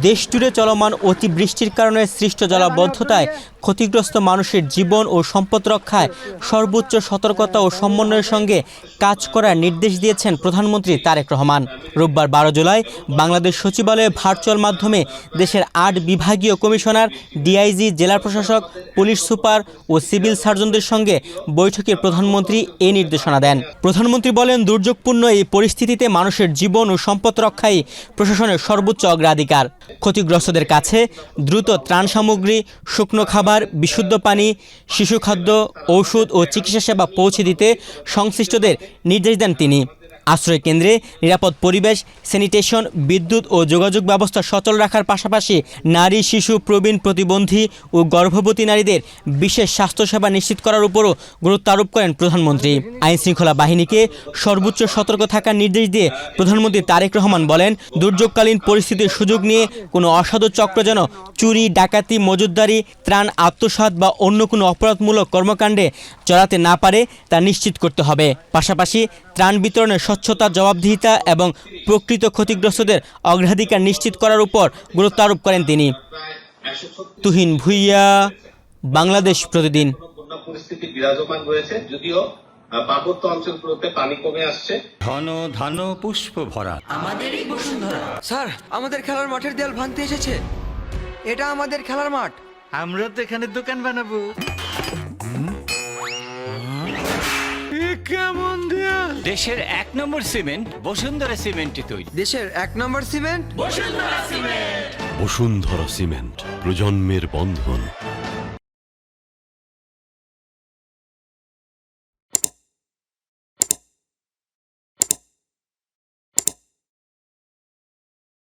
দেশজুড়ে চলমান অতিবৃষ্টির কারণে সৃষ্ট জলাবদ্ধতায় ক্ষতিগ্রস্ত মানুষের জীবন ও সম্পদ রক্ষায় সর্বোচ্চ সতর্কতা ও সমন্বয়ের সঙ্গে কাজ করার নির্দেশ দিয়েছেন প্রধানমন্ত্রী তারেক রহমান। রোববার 12 জুলাই বাংলাদেশ সচিবালয়ে ভার্চুয়াল মাধ্যমে দেশের 8 বিভাগীয় কমিশনার, ডিআইজি, জেলা প্রশাসক, পুলিশ সুপার ও সিভিল সার্জনদের সঙ্গে বৈঠকে প্রধানমন্ত্রী এই নির্দেশনা দেন। প্রধানমন্ত্রী বলেন, দুর্যোগপূর্ণ এই পরিস্থিতিতে মানুষের জীবন ও সম্পদ রক্ষাই প্রশাসনের সর্বোচ্চ অগ্রাধিকার। ক্ষতিগ্রস্তদের কাছে দ্রুত ত্রাণ সামগ্রী, শুকনো খাবার, বিশুদ্ধ পানি, শিশু খাদ্য, ঔষধ ও চিকিৎসা সেবা পৌঁছে দিতে সংশ্লিষ্টদের নির্দেশ দেন তিনি। আশ্রয় কেন্দ্রে নিরাপদ পরিবেশ, স্যানিটেশন, বিদ্যুৎ ও যোগাযোগ ব্যবস্থা সচল রাখার পাশাপাশি নারী, শিশু, প্রবীণ, প্রতিবন্ধী ও গর্ভবতী নারীদের বিশেষ স্বাস্থ্যসেবা নিশ্চিত করার উপরও গুরুত্ব আরোপ করেন প্রধানমন্ত্রী। আইনশৃঙ্খলা বাহিনীকে সর্বোচ্চ সতর্ক থাকার নির্দেশ দিয়ে প্রধানমন্ত্রী তারেক রহমান বলেন, দুর্যোগকালীন পরিস্থিতির সুযোগ নিয়ে কোনো অসাধু চক্র যেন চুরি, ডাকাতি, মজুতদারি, ত্রাণ আত্মসাৎ বা অন্য কোনো অপরাধমূলক কর্মকাণ্ডে জড়াতে না পারে তা নিশ্চিত করতে হবে। পাশাপাশি ত্রাণ বিতরণের স্বচ্ছতা, জবাবদিহিতা এবং প্রকৃত ক্ষতিগ্রস্তদের অগ্রাধিকার নিশ্চিত করার উপর গুরুত্ব আরোপ করেন তিনি। তুহিন ভুইয়া, বাংলাদেশ প্রতিদিন। পরিস্থিতি বিরাজমান রয়েছে, যদিও পার্বত্য অঞ্চলগুলোতে পানি কমে আসছে। ঘন ধান পুষ্প ভরা আমাদেরই বসুন্ধরা। স্যার, আমাদের খেলার মাঠের দেয়াল ভাঙতে এসেছে। এটা আমাদের খেলার মাঠ। আমরা তো এখানে দোকান বানাবো। কেমন দেয়াল? দেশের 1 নম্বর সিমেন্ট বসুন্ধরা সিমেন্টে তৈরি। দেশের 1 number cement Bashundhara cement. Bashundhara cement, প্রজন্মের বন্ধন।